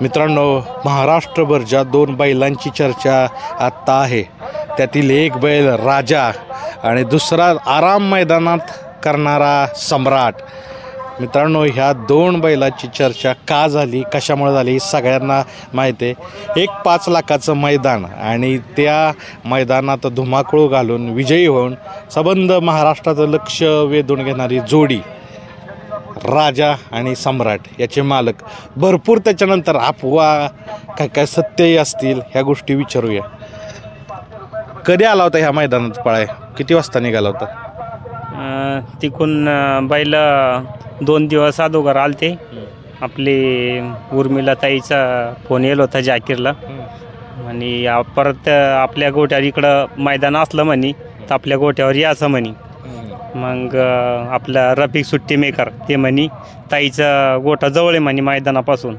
मित्रांनो, महाराष्ट्रभर ज्या दोन बैलांची चर्चा आत्ता आहे त्यातील एक बैल राजा आणि दुसरा आराम मैदानात करणारा सम्राट. मित्रांनो, ह्या दोन बैलाची चर्चा का झाली, कशामुळे झाली सगळ्यांना माहिती आहे. एक 5 लाखाचं मैदान आणि त्या मैदानात धुमाकूळ घालून विजयी होऊन सबंध महाराष्ट्राचं लक्ष वेधून घेणारी जोडी राजा आणि सम्राट याचे मालक. भरपूर त्याच्यानंतर अफवा काय काय सत्यही असतील ह्या गोष्टी विचारूया. कधी आला होता ह्या मैदानात पळाय, किती वाजता निघाला होता? तिकून बैल 2 दिवस अगोदर आलते. आपली उर्मिला ताईचा फोन येईल होता जाकीरला आणि परत आपल्या गोट्यावर इकडं मैदान असलं म्हणे तर आपल्या गोट्यावर यायचं म्हणे. मग आपला रफिक सुट्टी मेकर ते म्हणे ताईचा गोठा जवळ आहे म्हणे मैदानापासून.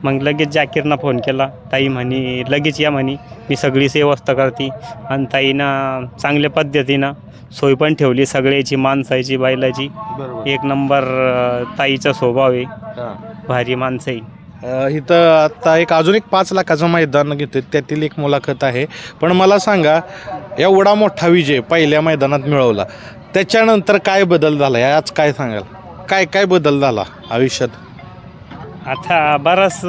मग लगेच जाकीरनं फोन केला. ताई म्हणे लगेच या म्हणे, मी सगळीच व्यवस्था करते. आणि ताईनं चांगल्या पद्धतीनं सोय पण ठेवली सगळ्याची, माणसाची बैलाची. एक नंबर ताईचा स्वभाव आहे, भारी माणसं आहे. इथं आत्ता अजून एक 5 लाखाचं मैदान घेतो त्यातील एक मुलाखत आहे. पण मला सांगा, एवढा मोठा विजय पहिल्या मैदानात मिळवला त्याच्यानंतर काय बदल झाला आज काय सांगाल? काय काय बदल झाला आयुष्यात? आता बराच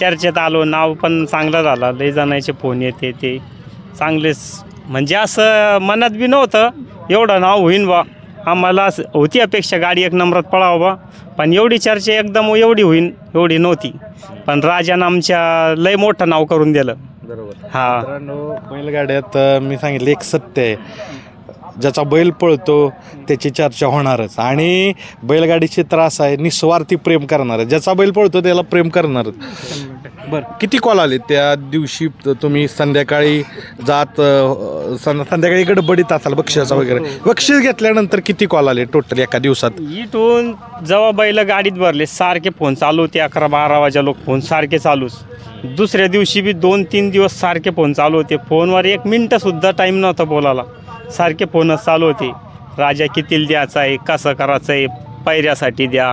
चर्चेत आलो, नाव पण चांगलं झालं. लय जणांचे फोन येते ते चांगलेच, म्हणजे असं मनात बी नव्हतं एवढं नाव होईन बा. आम्हाला होती अपेक्षा गाडी 1 नंबरात पळावं बा, पण एवढी चर्चा एकदम एवढी होईन एवढी नव्हती. पण राजानं आमच्या लय मोठं नाव करून दिलं. बरोबर. हा, बैलगाड्यात मी सांगितलं एक सत्य आहे, ज्याचा बैल पळतो त्याची चर्चा होणारच. आणि बैलगाडीची त्रास आहे, निस्वार्थी प्रेम करणार, ज्याचा बैल पळतो त्याला प्रेम करणारच. बरं, किती कॉल आले त्या दिवशी? तुम्ही संध्याकाळी संध्याकाळी गडबडीत असाल बक्षिसाचा वगैरे, बक्षीस घेतल्यानंतर किती कॉल आले टोटल एका दिवसात? इथून जेव्हा बैल गाडीत भरले सारखे फोन चालू होते. 11-12 वाजा लोक फोन सारखे चालूच. दुसऱ्या दिवशी बी 2-3 दिवस सारखे फोन चालू होते. फोनवर 1 मिनटंसुद्धा टाईम नव्हता बोलायला, सारखे फोनच चालू होते. राजा कितीला द्यायचा आहे, कसं करायचं आहे, पैऱ्यासाठी द्या,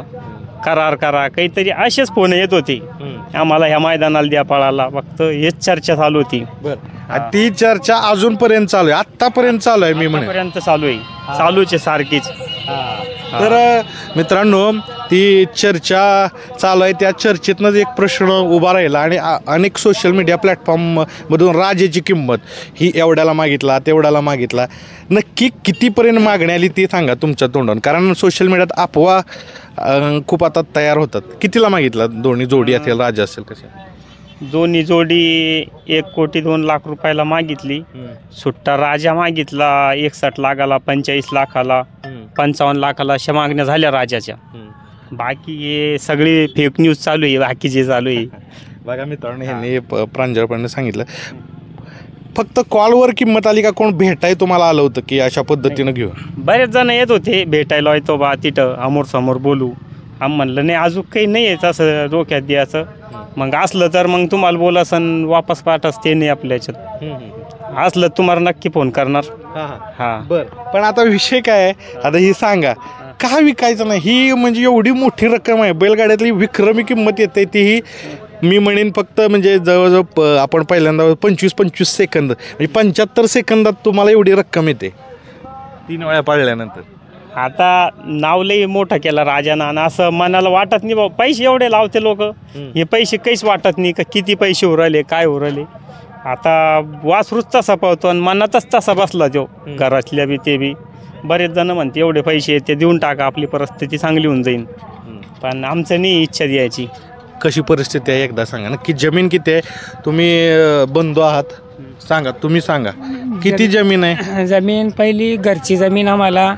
करार करा, काहीतरी असेच फोन येत होते आम्हाला. ह्या मैदानाला द्या पळाला, फक्त हेच चर्चा चालू होती. ती चर्चा अजूनपर्यंत चालू आहे, आत्तापर्यंत चालू आहे. मी म्हणेपर्यंत चालू आहे, चालूच आहे सारखीच. तर मित्रांनो, ती चर्चा चालू आहे. त्या चर्चेतनंच एक प्रश्न उभा राहिला आणि अनेक सोशल मीडिया प्लॅटफॉर्ममधून राजाची किंमत ही एवढ्याला मागितला तेवढ्याला मागितला, नक्की कितीपर्यंत मागणी आली ती सांगा तुमच्या तोंडून. कारण सोशल मीडियात अफवा खूप आता तयार होतात. कितीला मागितला दोन्ही जोडी असेल, राजा असेल, कशा? दोन्ही जोडी 1,02 लाख रुपयाला मागितली. सुट्टा राजा मागितला 61 लाखाला, 45 लाखाला, 55 लाखाला अशा मागण्या झाल्या राजाच्या. बाकी हे सगळी फेक न्यूज चालू आहे, बाकी जे चालू आहे. बघा मित्रांनो, ह्यांनी प्रांजळपणे सांगितलं फक्त कॉलवर किंमत आली का कोण भेटाय तुम्हाला आलं होतं की अशा पद्धतीनं घेऊ? बरेच जण येत होते भेटायला, येतो बा तिथं समोर बोलू. आम्ही म्हणलं नाही, अजून काही नाही आहे तसं डोक्यात द्यायचं. मग असलं तर मग तुम्हाला बोलासन वापस पाठच ते नाही आपल्या ह्याच्यात. असलं तुम्हाला नक्की फोन करणार. हां बरं. पण आता विषय काय आहे, आता ही सांगा का विकायचं नाही? ही म्हणजे एवढी मोठी रक्कम आहे, बैलगाड्यातली विक्रमी किंमत येते. तीही मी म्हणेन फक्त म्हणजे जवळजवळ आपण पहिल्यांदा 25 सेकंद म्हणजे 75 सेकंदात तुम्हाला एवढी रक्कम येते 3 वेळा पाळल्यानंतर. आता नाव लई मोठं केलं राजानं आणि असं मनाला वाटत नाही बाबा पैसे एवढे लावते लोक, हे पैसे काहीच वाटत नाही का किती पैसे उरले काय उरले. आता वासरूच तसा पळतो आणि मनातच तसा बसला तो. घरातल्या बी ते बी बरेच जण म्हणते एवढे पैसे ते देऊन टाका, आपली परिस्थिती चांगली होऊन जाईल. पण आमचं नाही इच्छा द्यायची. कशी परिस्थिती आहे एकदा सांगा ना, की जमीन किती आहे? तुम्ही बंधू आहात, सांगा, तुम्ही सांगा किती जमीन आहे? जमीन पहिली घरची जमीन आम्हाला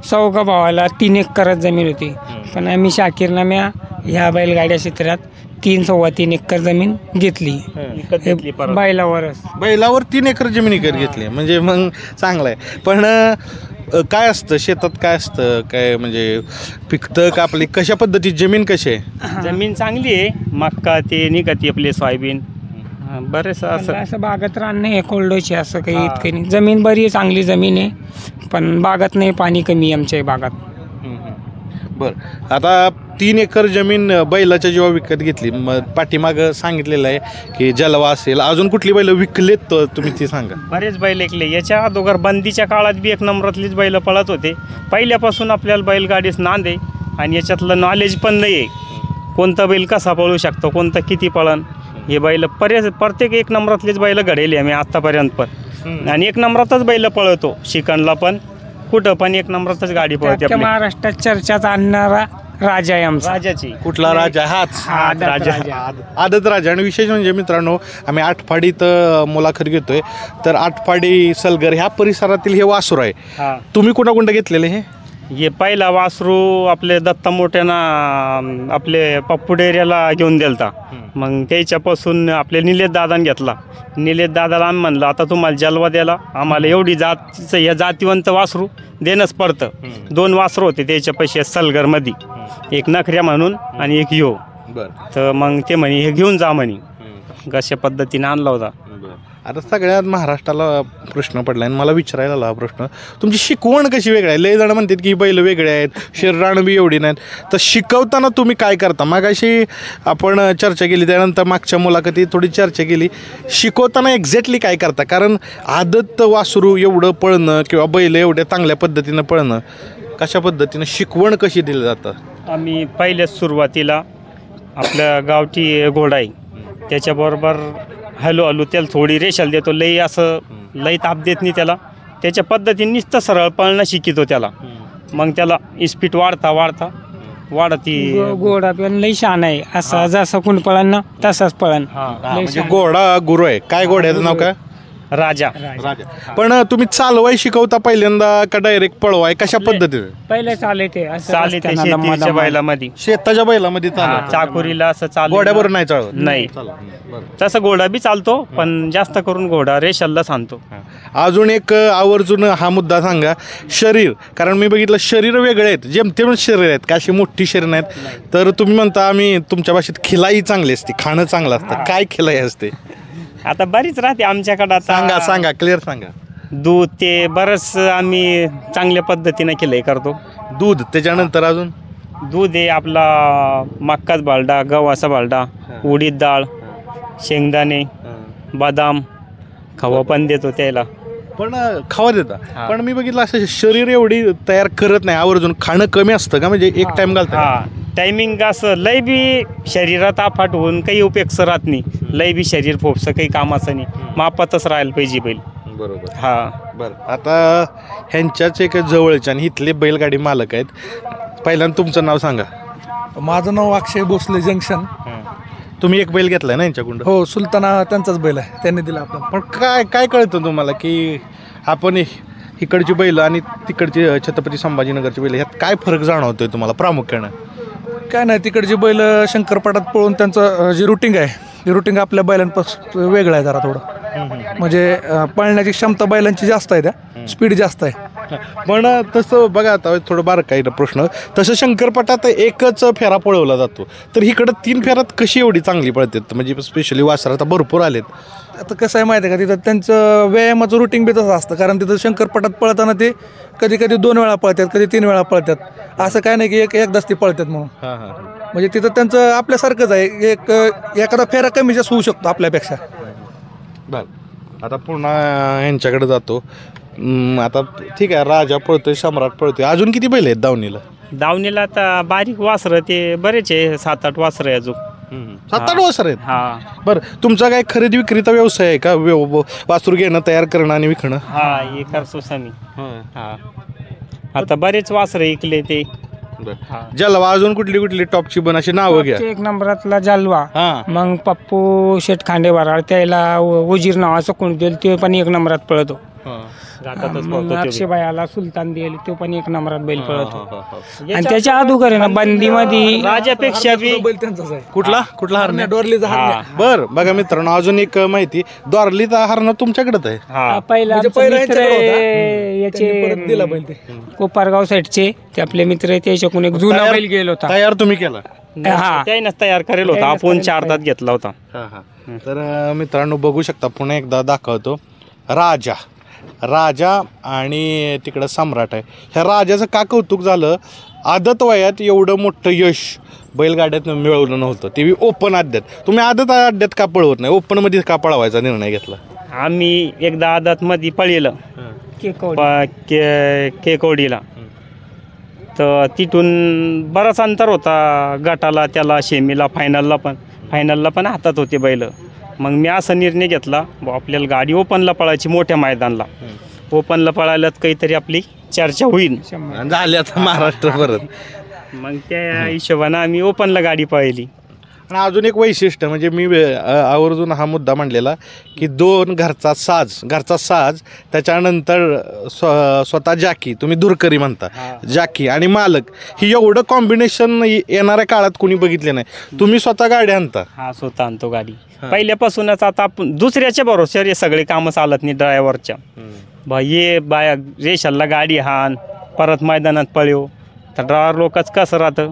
चौघा भावाला 3 एकर जमीन होती. पण आम्ही शाकीरनाम्या ह्या बैलगाड्या क्षेत्रात 3-3.25 एकर जमीन घेतली बैलावर 3 एकर जमीन घेतली म्हणजे मग चांगलं आहे. पण काय असतं शेतात, काय असतं, काय म्हणजे पिकतं का आपली, कशा पद्धतीत जमीन कशी आहे? जमीन चांगली आहे, मक्का ते निघते आपले सोयाबीन, बरेच असं बागत रान नाही, कोल्डोची असं काही इतकं नाही. जमीन बरी आहे, चांगली जमीन आहे, पण बागत नाही, पाणी कमी आमच्या बागात. बरं, आता 3 एकर जमीन बैलाच्या जेव्हा विकत घेतली, मग पाठीमागं सांगितलेलं आहे की जलवा असेल, अजून कुठली बैल विकलेत तर तुम्ही ती सांगा. बरेच बैल ऐकले. याच्या अगोदर बंदीच्या काळात बी 1 नंबरातलीच बैल पळत होते. पहिल्यापासून आपल्याला बैलगाडीच नांद आहे आणि याच्यातलं नॉलेज पण नाही आहे. कोणता बैल कसा पळू शकतो, कोणता किती पळण, हे बैल प्रत्येक 1 नंबरातलीच बैल घडेली आम्ही आत्तापर्यंत पण. आणि 1 नंबरातच बैल पळवतो. शिकणला पण कुठं पण 1 नंबरातच गाडी पळते आपली. महाराष्ट्रात चर्चेत आणणारा राजा आहे आमचा. राजाची कुठला राजा? हाच आदत राजा. आदत राजा. आणि विशेष म्हणजे मित्रांनो, आम्ही आटपाडीत मुलाखत घेतोय, तर आटपाडी सलगर ह्या परिसरातील हे वासुर आहे. हा. तुम्ही कुणाकुंड घेतलेले हे पहिला वासरू आपले दत्ता मोठ्याना आपले पप्पू डेऱ्याला घेऊन दिलता. मग त्याच्यापासून आपले निलेश दादाने घेतला. निलेश दादाला आम्ही म्हणलं आता तुम्हाला जलवा द्यायला आम्हाला एवढी जातीचं या जातीवंत वासरू देणंच पडतं. 2 वासरू होते त्याच्यापाशी सलगरमध्ये, एक नखऱ्या म्हणून आणि एक यो. तर मग ते म्हणे हे घेऊन जा म्हणे. कशा पद्धतीने आणला होता. आता सगळ्यात महाराष्ट्राला प्रश्न पडला आणि मला विचारायला आला हा प्रश्न, तुमची शिकवण कशी वेगळी आहे? लय जण म्हणतात की बैल वेगळे आहेत, शरीरानं बी एवढी नाहीत, तर शिकवताना तुम्ही काय करता? मग अशी आपण चर्चा केली, त्यानंतर मागच्या मुलाखतीत थोडी चर्चा केली, शिकवताना एक्झॅक्टली काय करता? कारण आदत वासरू एवढं पळणं किंवा बैल एवढ्या चांगल्या पद्धतीनं पळणं, कशा पद्धतीनं शिकवण कशी दिलं जातं? आम्ही पहिल्याच सुरुवातीला आपल्या गावठी घोडा आहे त्याच्याबरोबर हळूहळू त्याला थोडी रेषाल देतो. लई असं लई ताप देत नाही त्याला. त्याच्या पद्धतीने नुसतं सरळ पळणं शिकितो त्याला. मग त्याला इस्पीट वाढती. घोडा पण लई शान आहे. असा जसं कोण पळण ना तसाच पळण. म्हणजे घोडा गुरु आहे. काय घोड्याचं नाव काय? राजा. पण तुम्ही चालवाय शिकवता पहिल्यांदा का डायरेक्ट पळवाय? कशा पद्धतीने? पहिले चाले ते चाले ते शेतीच्या बैलामध्ये, शेताच्या बैलामध्ये चालत? चाकुरीला असं चालू. घोड्यावर नाही चालत? नाही. तसं घोडा बी चालतो पण जास्त करून घोडा रेषाला सांगतो. अजून एक आवर्जून हा मुद्दा सांगा, शरीर. कारण मी बघितलं शरीर वेगळे आहेत, जेमतेम शरीर आहेत, का अशी मोठी शरीर नाहीत. तर तुम्ही म्हणता आम्ही तुमच्या भाषेत खिलाई चांगली असते, खाणं चांगलं असतं. काय खिलाई असते? आता बरीच राहते आमच्याकडं. सांगा क्लिअर सांगा. दूध ते बरंच आम्ही चांगल्या पद्धतीने केलंय करतो. दूध, त्याच्यानंतर अजून दूध आहे आपला मक्काच बालडा, गव्हाचा बालडा, उडीद डाळ, शेंगदाणे, बदाम, खवा पण देतो त्याला. पण खावा देता. पण मी बघितलं असं शरीर एवढी तयार करत नाही, आवर्जून खाणं कमी असतं का? म्हणजे एक टाइम घालतं? टायमिंग असं लय बी शरीरात आफाट होऊन काही उपयोग राहत नाही. लय बी शरीर फोपसं काही कामाचं नाही. मापातच राहायला पाहिजे बैल. बरोबर. बरं. आता ह्यांच्याच एक जवळच्या आणि इथले बैलगाडी मालक आहेत. पहिल्यांदा तुमचं नाव सांगा. माझं नाव अक्षय भोसले जंक्शन. तुम्ही एक बैल घेतलाय ना यांच्याकडून? हो, सुलताना त्यांचाच बैल आहे, त्यांनी दिला आपल्याला. पण काय कळतं तुम्हाला की आपण इकडची बैल आणि तिकडची छत्रपती संभाजीनगरची बैल ह्यात काय फरक जाणवतोय तुम्हाला प्रामुख्यानं? काय नाही, तिकडची बैल शंकरपाटात पळून त्यांचं जे रुटीन आहे, ते रुटीन आपल्या बैलांपासून वेगळं आहे जरा थोडं. म्हणजे पळण्याची क्षमता बैलांची जास्त आहे, त्या स्पीड जास्त आहे. पण तसं बघा, आता थोडं बारकाईनं प्रश्न, तसं शंकरपटात एकच फेरा पळवला जातो, तर इकडं 3 फेऱ्यात कशी एवढी चांगली पळतात? म्हणजे स्पेशली वासरं आता भरपूर आलेत. आता कसं आहे माहिती आहे का, तिथं त्यांचं व्यायामाचं रुटीन बी तसं असतं. कारण तिथं शंकरपटात पळताना ते कधी 2 वेळा पळतात, कधी 3 वेळा पळतात. असं काय नाही की एकदाच ते पळतात म्हणून. म्हणजे तिथं त्यांचं आपल्यासारखंच आहे. एखादा फेरा कमी जास्त होऊ शकतो आपल्यापेक्षा. बरं, आता पुन्हा यांच्याकडे जातो. आता ठीक आहे, राजा पळतोय, सम्राट पळतोय, अजून किती बैल आहेत दावणीला? आता बारीक वासरं ते बरेच आहे, 7-8 वासरं आहे अजून. 7-8 वासरं आहेत? बरं, तुमचा काय खरेदी विक्रीचा व्यवसाय आहे का? वासरू घेणं, तयार करणं आणि विकणं? हे करतोच आम्ही. आता बरेच वासरं ऐकले ते. जलवा, अजून कुठली टॉपची बन अशी नावं घ्या. 1 नंबरातला जलवा, मग पप्पू शेठ खांडेवाराळ, त्याला उजीर नावाचं कोण देईल, ते पण 1 नंबरात पळतो. अक्षयबाईला सुलतान देईल, तो पण 1 नंबरात बैल पळतो. आणि त्याच्या अगोदर आहे ना बंदीमध्ये राजापेक्षा बी बैल त्यांचाच आहे. कुठला हरण्या? डोरलीचा हरण्या. बर, बघा मित्रांनो, अजून एक माहिती, द्वारलीचा हरणं तुमच्याकडेच आहे? पहिला पहिला मित्र परत दिला बैल ते. कोपारगाव साईडचे ते आपले मित्र आहे, त्याच्याकडून एक जुना बैल गेला होता. तयार तुम्ही केला? त्यानेच तयार करेल होता, आपण 4 दात घेतला होता. तर मित्रांनो बघू शकता, पुन्हा एकदा दाखवतो. राजा आणि तिकडं सम्राट आहे. ह्या राजाचं का कौतुक झालं, आदत वयात एवढं मोठं यश बैलगाड्यातनं मिळवलं नव्हतं ते ओपन अड्ड्यात. तुम्ही आदत अड्ड्यात का पळवत नाही, ओपनमध्ये का पळवायचा निर्णय घेतला? आम्ही एकदा आदातमध्ये पळलं केकवडीला, तर तिथून बराच अंतर होता गटाला, त्याला शेमीला, फायनलला पण हातात होते बैल. मग मी असा निर्णय घेतला आपल्याला गाडी ओपनला पळायची, मोठ्या मैदानला ओपनला पळायला काहीतरी आपली चर्चा होईल. झाली आता महाराष्ट्र परत. मग त्या हिशोबानं आम्ही ओपनला गाडी पळली. आणि अजून एक वैशिष्ट्य म्हणजे मी आवर्जून हा मुद्दा मांडलेला की दोन घरचा साज त्याच्यानंतर स्वतः जाकी, तुम्ही धुरकरी म्हणता, जाकी आणि मालक, ही एवढं कॉम्बिनेशन येणाऱ्या काळात कोणी बघितले नाही. तुम्ही स्वतः गाडी आणता? हा, स्वतः आणतो गाडी पहिल्यापासूनच. आता आपण दुसऱ्याच्या भरोश्यावर हे सगळे कामं चालत नाही ड्रायव्हरच्या. ये बाया रेषाला गाडी हाण, परत मैदानात पळव, तर ड्रायव्हर लोकच कसं राहतं,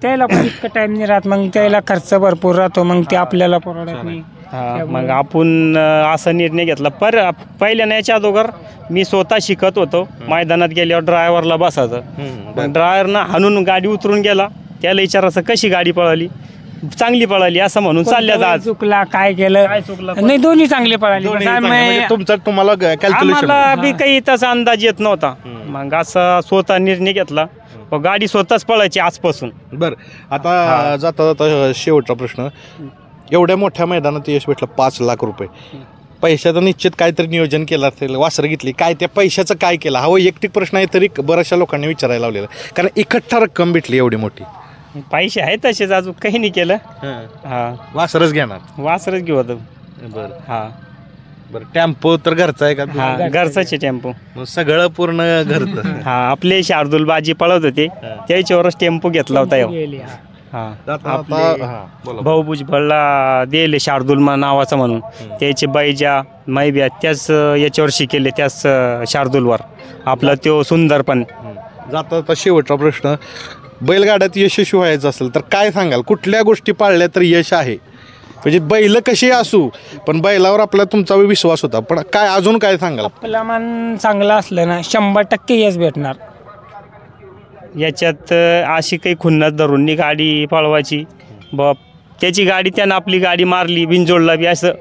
त्याला पण इतकं टाइम नाही राहत, मग त्याला खर्च भरपूर राहतो, मग ते आपल्याला परवडत नाही. मग आपण असा निर्णय घेतला. पहिल्या याच्या अगोदर मी स्वतः शिकत होतो, मैदानात गेल्यावर ड्रायव्हरला बसायचं, ड्रायव्हरनं हाणून गाडी उतरून गेला, त्याला विचारायचं कशी गाडी पळाली, चांगली पळाली असं म्हणून चालल्या जात. चुकला काय केलं नाही, दोन्ही चांगले पळाली. तुम्हाला आम्हाला बी काही तसा अंदाज येत नव्हता. मग असा स्वतः निर्णय घेतला, गाडी स्वतःच पळायची आजपासून. बरं, आता जाता शेवटचा प्रश्न, एवढ्या मोठ्या मैदानात यश भेटलं, 5 लाख रुपये, पैशाचं निश्चित काहीतरी नियोजन केलं असेल, वासरं घेतली, काय त्या पैशाचं काय केलं? हा वैयक्तिक प्रश्न आहे, तरी बऱ्याचशा लोकांनी विचारायला लावलेला, कारण इकट्ठा रक्कम भेटली एवढी मोठी. पैसे आहेत तसेच, अजून काही नाही केलं. हा, वासरच घेणार, वासरच घेऊ आता. बरं, हा बरं. टेम्पो तर घरचा आहे का? हा, घरचाच टेम्पो. सगळं पूर्ण घरचं. हा, आपले शार्दूल बाजी पळत होते, त्याच्यावरच टेम्पो घेतला होता. भाऊ भुजबळला दिले शार्दूल नावाचा म्हणून, त्याचे बैजा मैब्या त्याच याच्यावर शिकेले, त्याच शार्दूलवर आपला तो सुंदर. पण जाता शेवटचा प्रश्न, बैलगाड्यात यशस्वी व्हायचं असेल तर काय सांगाल? कुठल्या गोष्टी पाळल्या तर यश आहे? म्हणजे बैल कशी असू, पण बैलावर आपला तुमचा विश्वास होता, पण काय अजून काय सांगाल? आपला मन चांगला असलं ना 100% यश भेटणार. याच्यात अशी काही खुन्नस धरून गाडी पळवायची, त्याची गाडी त्यानं आपली गाडी मारली, बिनजोडला बी, असं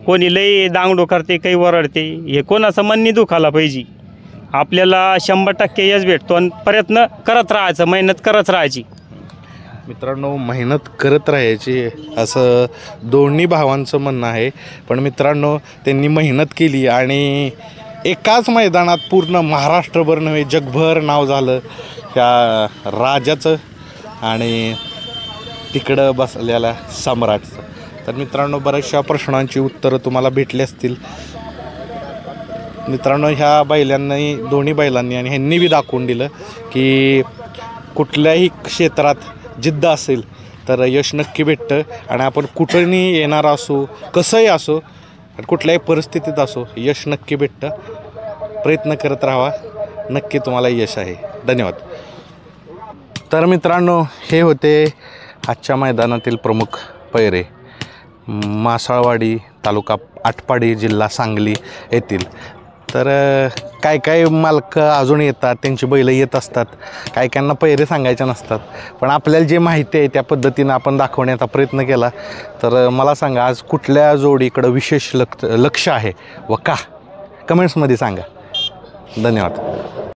कोणी लई दांगडो करते, काही वरडते, हे कोणाचं मन नाही दुखायला पाहिजे. आपल्याला 100% यश भेटतो आणि प्रयत्न करत राहायचं, मेहनत करत राहायची. मित्रांनो, मेहनत करत राहायची असं दोन्ही भावांचं म्हणणं आहे. पण मित्रांनो, त्यांनी मेहनत केली आणि एकाच मैदानात पूर्ण महाराष्ट्रभर नव्हे जगभर नाव झालं त्या राजाचं आणि तिकडं बसलेल्या सम्राटचं. तर मित्रांनो, बऱ्याचशा प्रश्नांची उत्तरं तुम्हाला भेटली असतील. मित्रांनो, ह्या बैलांनी, दोन्ही बैलांनी आणि ह्यांनी बी दाखवून दिलं की कुठल्याही क्षेत्रात जिद्द असेल तर यश नक्की भेटतं. आणि आपण कुठंही येणार असो, कसंही असो, कुठल्याही परिस्थितीत असो, यश नक्की भेटतं. प्रयत्न करत राहा, नक्की तुम्हाला यश आहे. धन्यवाद. तर मित्रांनो, हे होते आजच्या मैदानातील प्रमुख पैरे, मासाळवाडी, तालुका आटपाडी, जिल्हा सांगली येथील. तर काय काय मालक अजून येतात, त्यांची बैलं येत असतात, काय कायांना पैरे सांगायचे नसतात, पण आपल्याला जे माहिती आहे त्या पद्धतीनं आपण दाखवण्याचा प्रयत्न केला. तर मला सांगा, आज कुठल्या जोडीकडं विशेष लक्ष आहे व का? कमेंट्समध्ये सांगा. धन्यवाद.